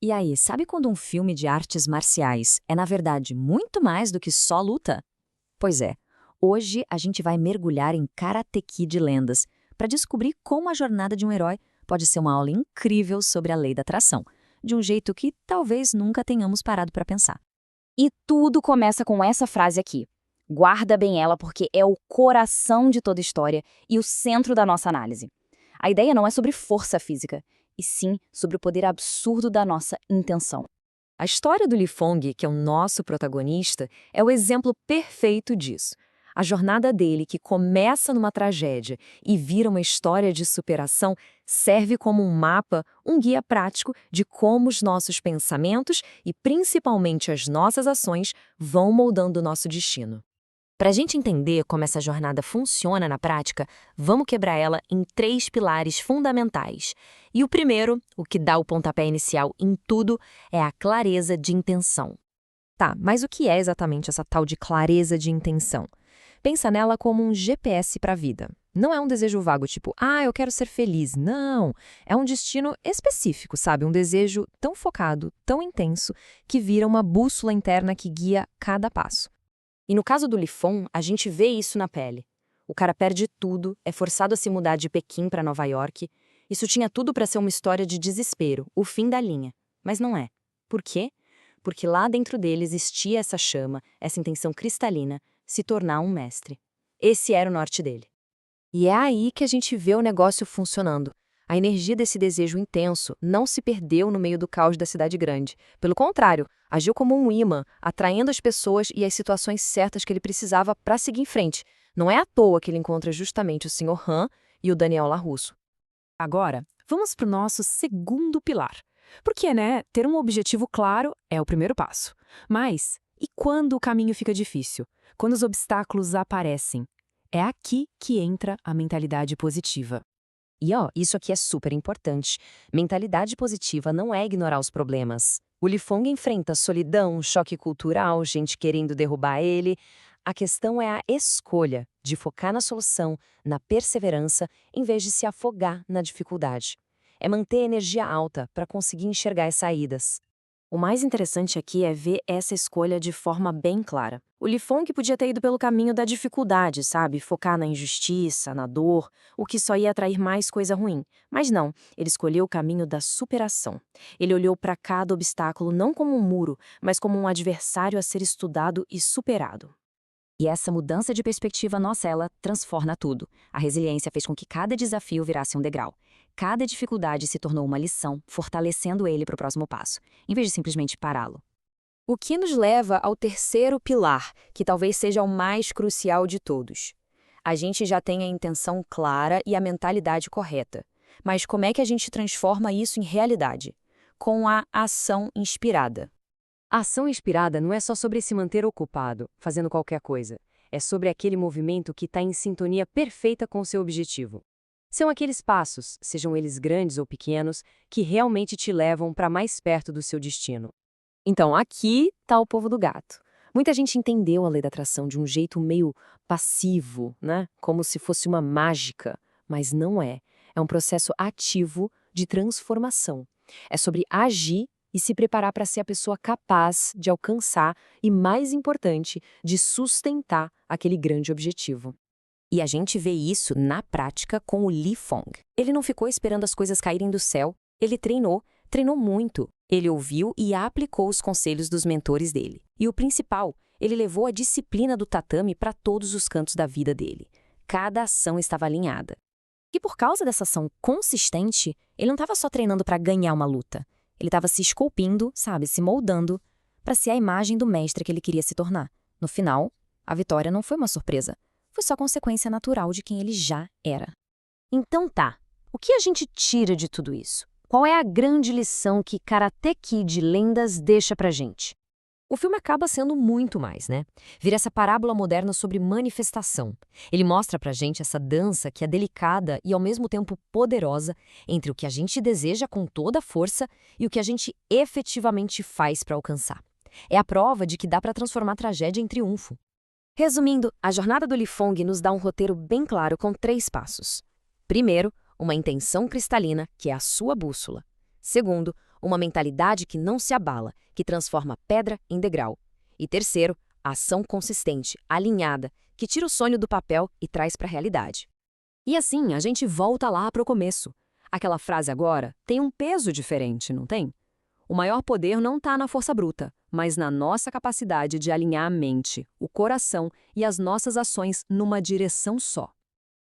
E aí, sabe quando um filme de artes marciais é, na verdade, muito mais do que só luta? Pois é, hoje a gente vai mergulhar em Karate Kid Lendas para descobrir como a jornada de um herói pode ser uma aula incrível sobre a lei da atração, de um jeito que talvez nunca tenhamos parado para pensar. E tudo começa com essa frase aqui. Guarda bem ela porque é o coração de toda história e o centro da nossa análise. A ideia não é sobre força física, e sim sobre o poder absurdo da nossa intenção. A história do Li Fong, que é o nosso protagonista, é o exemplo perfeito disso. A jornada dele, que começa numa tragédia e vira uma história de superação, serve como um mapa, um guia prático de como os nossos pensamentos e principalmente as nossas ações vão moldando o nosso destino. Para a gente entender como essa jornada funciona na prática, vamos quebrar ela em 3 pilares fundamentais. E o primeiro, o que dá o pontapé inicial em tudo, é a clareza de intenção. Tá, mas o que é exatamente essa tal de clareza de intenção? Pensa nela como um GPS para a vida. Não é um desejo vago, tipo, eu quero ser feliz. Não, é um destino específico, sabe? Um desejo tão focado, tão intenso, que vira uma bússola interna que guia cada passo. E no caso do Li Fong, a gente vê isso na pele. O cara perde tudo, é forçado a se mudar de Pequim para Nova York. Isso tinha tudo para ser uma história de desespero, o fim da linha. Mas não é. Por quê? Porque lá dentro dele existia essa chama, essa intenção cristalina, se tornar um mestre. Esse era o norte dele. E é aí que a gente vê o negócio funcionando. A energia desse desejo intenso não se perdeu no meio do caos da cidade grande. Pelo contrário, agiu como um imã, atraindo as pessoas e as situações certas que ele precisava para seguir em frente. Não é à toa que ele encontra justamente o Sr. Han e o Daniel LaRusso. Agora, vamos para o nosso segundo pilar. Porque, ter um objetivo claro é o primeiro passo. Mas, e quando o caminho fica difícil? Quando os obstáculos aparecem? É aqui que entra a mentalidade positiva. E isso aqui é super importante. Mentalidade positiva não é ignorar os problemas. O Li Fong enfrenta solidão, choque cultural, gente querendo derrubar ele. A questão é a escolha de focar na solução, na perseverança, em vez de se afogar na dificuldade. É manter a energia alta para conseguir enxergar as saídas. O mais interessante aqui é ver essa escolha de forma bem clara. O Li Fong podia ter ido pelo caminho da dificuldade, sabe? Focar na injustiça, na dor, o que só ia atrair mais coisa ruim. Mas não, ele escolheu o caminho da superação. Ele olhou para cada obstáculo não como um muro, mas como um adversário a ser estudado e superado. E essa mudança de perspectiva nossa, ela transforma tudo. A resiliência fez com que cada desafio virasse um degrau. Cada dificuldade se tornou uma lição, fortalecendo ele para o próximo passo, em vez de simplesmente pará-lo. O que nos leva ao terceiro pilar, que talvez seja o mais crucial de todos. A gente já tem a intenção clara e a mentalidade correta. Mas como é que a gente transforma isso em realidade? Com a ação inspirada. A ação inspirada não é só sobre se manter ocupado, fazendo qualquer coisa. É sobre aquele movimento que está em sintonia perfeita com o seu objetivo. São aqueles passos, sejam eles grandes ou pequenos, que realmente te levam para mais perto do seu destino. Então, aqui está o povo do gato. Muita gente entendeu a lei da atração de um jeito meio passivo, né? Como se fosse uma mágica, mas não é. É um processo ativo de transformação. É sobre agir e se preparar para ser a pessoa capaz de alcançar e, mais importante, de sustentar aquele grande objetivo. E a gente vê isso na prática com o Li Fong. Ele não ficou esperando as coisas caírem do céu. Ele treinou muito. Ele ouviu e aplicou os conselhos dos mentores dele. E o principal, ele levou a disciplina do tatame para todos os cantos da vida dele. Cada ação estava alinhada. E por causa dessa ação consistente, ele não estava só treinando para ganhar uma luta. Ele estava se esculpindo, se moldando, para ser a imagem do mestre que ele queria se tornar. No final, a vitória não foi uma surpresa. Foi só consequência natural de quem ele já era. Então tá, o que a gente tira de tudo isso? Qual é a grande lição que Karate Kid Lendas deixa pra gente? O filme acaba sendo muito mais, né? Vira essa parábola moderna sobre manifestação. Ele mostra pra gente essa dança que é delicada e ao mesmo tempo poderosa entre o que a gente deseja com toda a força e o que a gente efetivamente faz para alcançar. É a prova de que dá para transformar tragédia em triunfo. Resumindo, a jornada do Li Fong nos dá um roteiro bem claro com 3 passos. Primeiro, uma intenção cristalina, que é a sua bússola. Segundo, uma mentalidade que não se abala, que transforma pedra em degrau. E terceiro, a ação consistente, alinhada, que tira o sonho do papel e traz para a realidade. E assim, a gente volta lá para o começo. Aquela frase agora tem um peso diferente, não tem? O maior poder não está na força bruta, mas na nossa capacidade de alinhar a mente, o coração e as nossas ações numa direção só.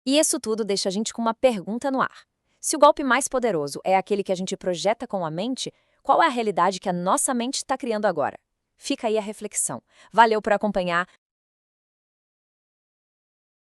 E isso tudo deixa a gente com uma pergunta no ar. Se o golpe mais poderoso é aquele que a gente projeta com a mente, qual é a realidade que a nossa mente está criando agora? Fica aí a reflexão. Valeu por acompanhar.